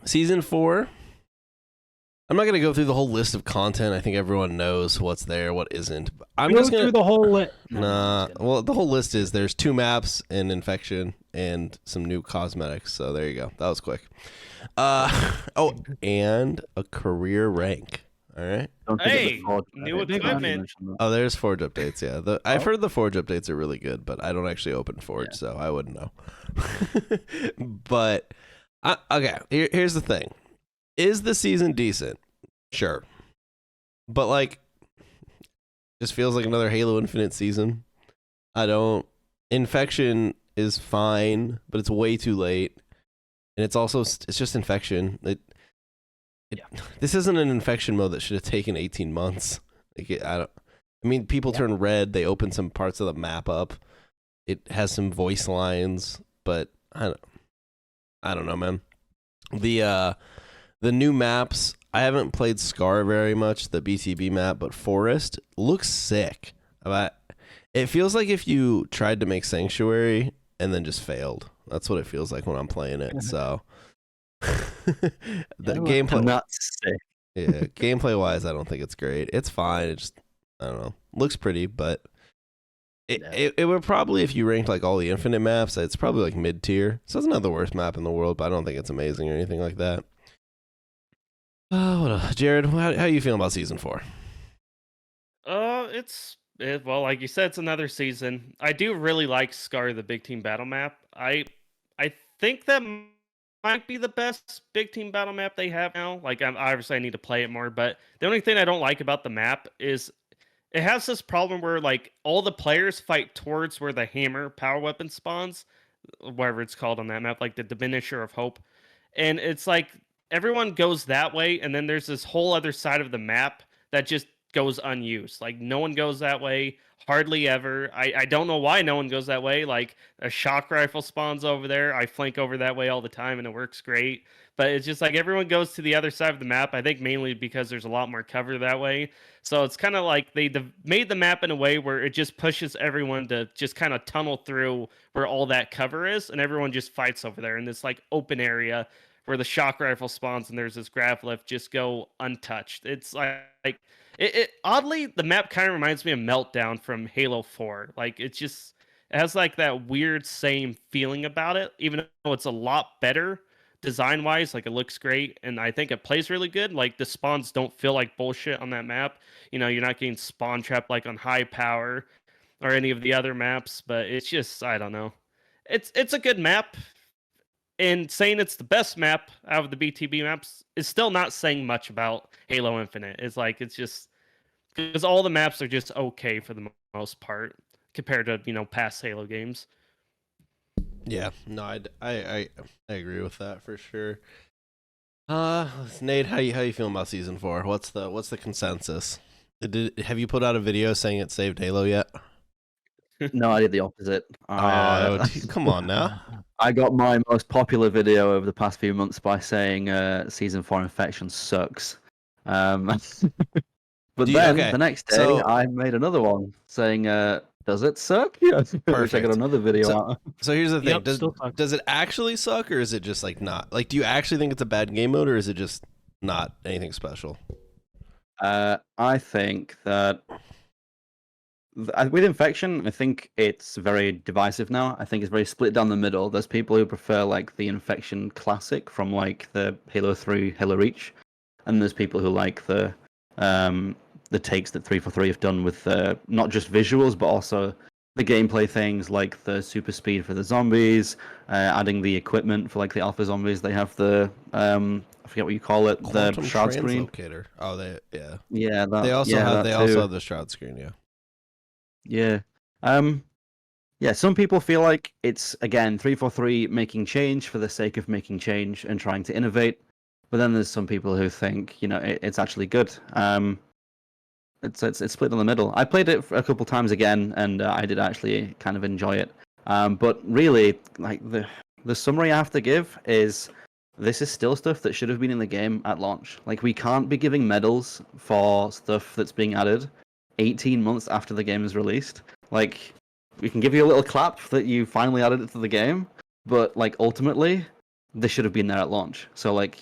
Season 4. I'm not going to go through the whole list of content. I think everyone knows what's there, what isn't. I'm just going to... through the whole list. Nah. Well, the whole list is there's 2 maps, an infection, and some new cosmetics. So there you go. That was quick. And a career rank. All right. Hey, new equipment. Oh, there's Forge updates. Yeah, I've heard the Forge updates are really good, but I don't actually open Forge, so I wouldn't know. But okay, here's the thing: is the season decent? Sure, but like, just feels like another Halo Infinite season. Infection is fine, but it's way too late, and it's just infection. This isn't an infection mode that should have taken 18 months. People turn red. They open some parts of the map up. It has some voice lines, but I don't know, man. The new maps. I haven't played Scar very much, the BTB map, but Forest looks sick. It feels like if you tried to make Sanctuary and then just failed. That's what it feels like when I'm playing it. So. The gameplay, not sick. Yeah, gameplay wise, I don't think it's great. It's fine. It just, I don't know, looks pretty, but it would probably, if you ranked like all the Infinite maps, it's probably like mid tier. So it's not the worst map in the world, but I don't think it's amazing or anything like that. What else? Jared, how you feeling about season 4? Well, like you said, it's another season. I do really like Scar, the big team battle map. I think that might be the best big team battle map they have now. Like, obviously I need to play it more, but the only thing I don't like about the map is it has this problem where like all the players fight towards where the hammer power weapon spawns, whatever it's called on that map, like the Diminisher of Hope. And it's like everyone goes that way, and then there's this whole other side of the map that just goes unused. Like, no one goes that way. Hardly ever. I don't know why no one goes that way. Like, a shock rifle spawns over there. I flank over that way all the time, and it works great. But it's just like everyone goes to the other side of the map. I think mainly because there's a lot more cover that way. So it's kind of like they made the map in a way where it just pushes everyone to just kind of tunnel through where all that cover is, and everyone just fights over there in this like open area where the shock rifle spawns and there's this grav lift just go untouched. It's like it oddly, the map kind of reminds me of Meltdown from Halo 4. Like, it has like that weird same feeling about it, even though it's a lot better design wise. Like, it looks great, and I think it plays really good. Like, the spawns don't feel like bullshit on that map. You know, you're not getting spawn trapped like on High Power or any of the other maps, but it's just, I don't know. It's a good map. And saying it's the best map out of the BTB maps is still not saying much about Halo Infinite. It's just because all the maps are just okay for the most part compared to, past Halo games. Yeah, no, I agree with that for sure. Nate, how you feeling about season 4? What's the consensus? Have you put out a video saying it saved Halo yet? No, I did the opposite. Come on now. I got my most popular video over the past few months by saying Season 4 Infection sucks. But the next day, I made another one saying, does it suck? Yeah, perfect. I got another video out. So here's the thing. Does it actually suck, or is it just like not? Like, do you actually think it's a bad game mode, or is it just not anything special? I think that with Infection, I think it's very divisive now. I think it's very split down the middle. There's people who prefer like the Infection Classic from like the Halo 3 Halo Reach, and there's people who like the takes that 343 have done with not just visuals but also the gameplay things, like the super speed for the zombies, adding the equipment for like the alpha zombies. They have the I forget what you call it, the shroud screen. Oh, yeah. They also have the shroud screen. Yeah. Some people feel like it's, again, 343 making change for the sake of making change and trying to innovate. But then there's some people who think, it's actually good. It's split in the middle. I played it a couple times again, and I did actually kind of enjoy it. But really, like the summary I have to give is this is still stuff that should have been in the game at launch. Like, we can't be giving medals for stuff that's being added 18 months after the game is released. Like, we can give you a little clap that you finally added it to the game, but like ultimately, this should have been there at launch. So like,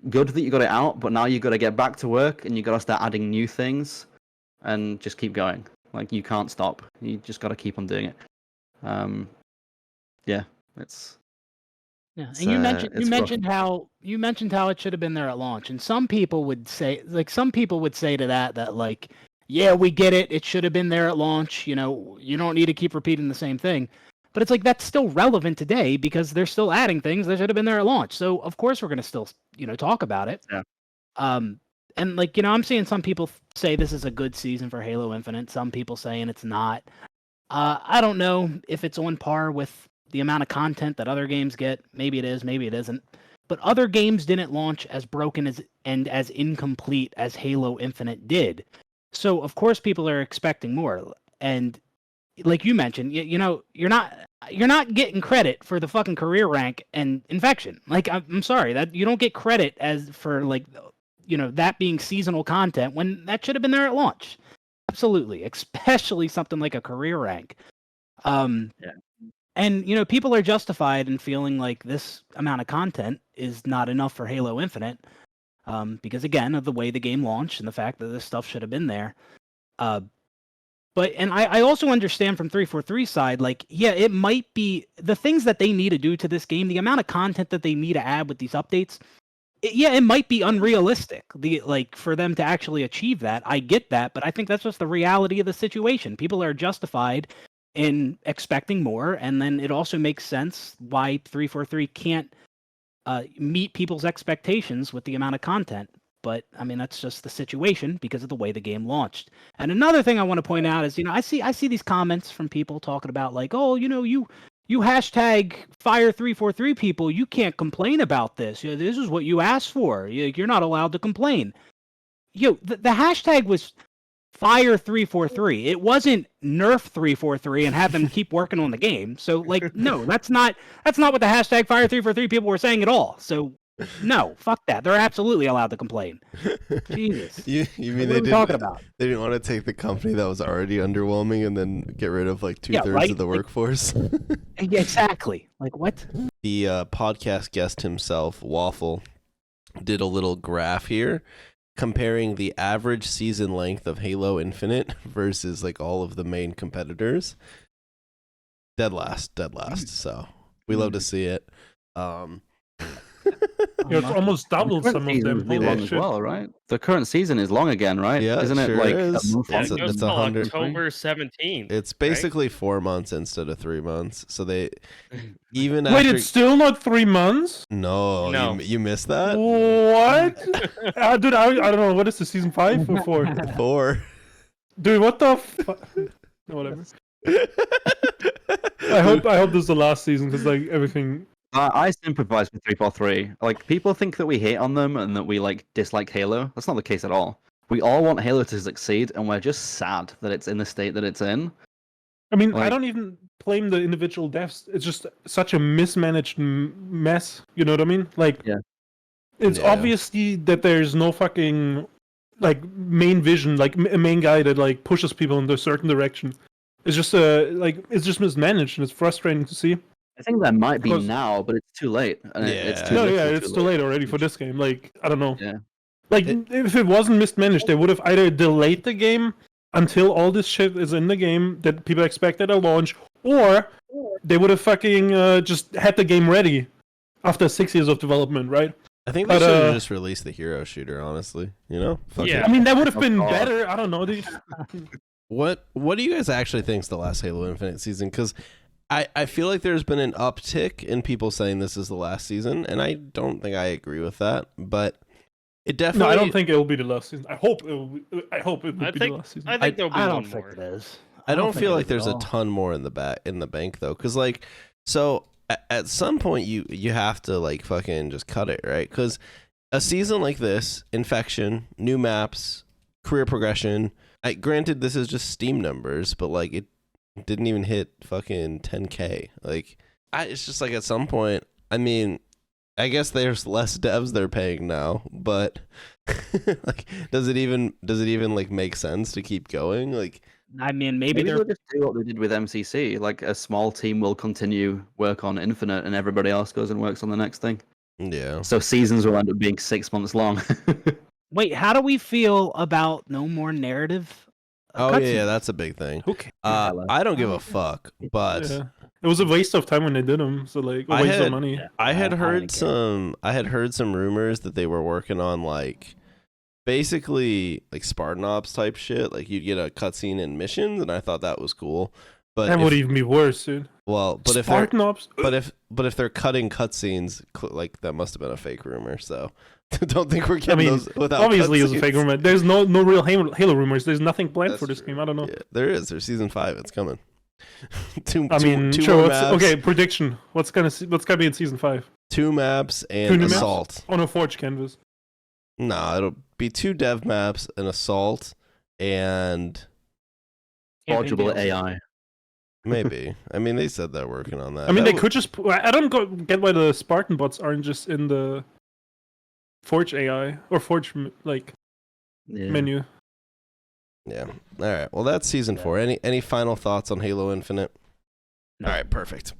good that you got it out, but now you got to get back to work and you got to start adding new things, and just keep going. Like you can't stop. You just got to keep on doing it. Yeah, it's. Yeah, It's, and you it's rough. mentioned how it should have been there at launch, and some people would say to that like, yeah, we get it, it should have been there at launch. You know, you don't need to keep repeating the same thing. But it's like that's still relevant today because they're still adding things that should have been there at launch. So of course we're gonna still talk about it. Yeah. And like I'm seeing some people say this is a good season for Halo Infinite. Some people saying it's not. I don't know if it's on par with the amount of content that other games get. Maybe it is, maybe it isn't. But other games didn't launch as broken and as incomplete as Halo Infinite did. So of course people are expecting more. And like you mentioned, you're not getting credit for the fucking career rank and infection. Like I'm sorry that you don't get credit as for like that being seasonal content when that should have been there at launch. Absolutely, especially something like a career rank. And people are justified in feeling like this amount of content is not enough for Halo Infinite, because again of the way the game launched and the fact that this stuff should have been there. But I also understand from 343's side, like, yeah, it might be the things that they need to do to this game, the amount of content that they need to add with these updates. It might be unrealistic, for them to actually achieve that. I get that, but I think that's just the reality of the situation. People are justified in expecting more, and then it also makes sense why 343 can't meet people's expectations with the amount of content. But I mean, that's just the situation because of the way the game launched. And another thing I want to point out is, I see these comments from people talking about like, oh, you hashtag fire 343 people, you can't complain about this. This is what you asked for. You're not allowed to complain. The hashtag was fire 343. It wasn't nerf 343 and have them keep working on the game. So like, no, that's not what the hashtag fire 343 people were saying at all. So no, fuck that. They're absolutely allowed to complain. Jesus. You mean What are we talking about? They didn't want to take the company that was already underwhelming and then get rid of like 2/3 right? of the workforce? Yeah, exactly. Like what? The podcast guest himself, Waffle, did a little graph here comparing the average season length of Halo Infinite versus like all of the main competitors. Dead last. So we love to see it. It's almost doubled some of them. Be long as well, right? The current season is long again, right? Yeah, isn't it sure like is. a month? Yeah, It's it goes it's till 100 October 17th. It's basically 4 months instead of 3 months. So they even Wait, after it's still not 3 months? no. You missed that. What? Dude, I don't know. What is the season 5 or 4? 4. Dude, what the whatever. I hope this is the last season because like everything. I sympathize with 343. Like, people think that we hate on them and that we like dislike Halo. That's not the case at all. We all want Halo to succeed, and we're just sad that it's in the state that it's in. I mean, Like- I don't even blame the individual devs. It's just such a mismanaged mess. You know what I mean? Like, Yeah. It's Yeah. obviously that there's no fucking like main vision, like a main guy that like pushes people in a certain direction. It's just it's just mismanaged, and it's frustrating to see. I think that might be Because- now, but it's too late. And it's Yeah. too No, literally yeah, it's too late already for this game. Like, I don't know. Yeah. Like, if it wasn't mismanaged, they would have either delayed the game until all this shit is in the game that people expected at launch, or they would have fucking just had the game ready after 6 years of development, right? I think they But, should have just released the hero shooter, honestly. Fuck Yeah. it. I mean, that would have been Oh, God. better. I don't know. What do you guys actually think is the last Halo Infinite season? Because I feel like there's been an uptick in people saying this is the last season, and I don't think I agree with that. But it No, definitely. I don't think it will be the last season. I hope it will be the last season. I think there'll be I one don't think more. it is. I don't think feel it like is there's at a all. ton more in the bank though, because like at some point you have to like fucking just cut it, right? Because a season like this, infection, new maps, career progression. Granted, this is just Steam numbers, but like it didn't even hit fucking 10K. Like it's just like at some point. I mean, I guess there's less devs they're paying now, but like, does it even like make sense to keep going? Like, I mean, maybe Maybe they're they'll just do what they did with MCC. Like a small team will continue work on Infinite, and everybody else goes and works on the next thing. Yeah. So seasons will end up being 6 months long. Wait, how do we feel about no more narrative? Oh yeah, that's a big thing. Okay. I don't give a fuck, but Yeah. It was a waste of time when they did them. So like, a waste of money. I had I heard don't some rumors that they were working on like basically like Spartan Ops type shit. Like you'd get a cutscene in missions, and I thought that was cool. But That would even be worse, dude. well, but if Spartan Ops. if they're cutting cutscenes, like that must have been a fake rumor. So don't think we're getting those without. Obviously, it was a fake cutscenes. rumor. There's no real Halo rumors. There's nothing planned That's for this true. game. I don't know. Yeah, there is. There's season 5. It's coming. two Sure. more What's, maps, okay, prediction. What's gonna be in season 5? 2 maps and 2 new maps? assault. On a Forge canvas. No, it'll be 2 dev maps, an assault, and Forgeable AI. maybe. I mean, they said they're working on that. I mean, That they could just. I don't get why the Spartan bots aren't just in the Forge AI or Forge Yeah. menu. Yeah. All right. Well, that's season 4. Any final thoughts on Halo Infinite? No. All right. Perfect.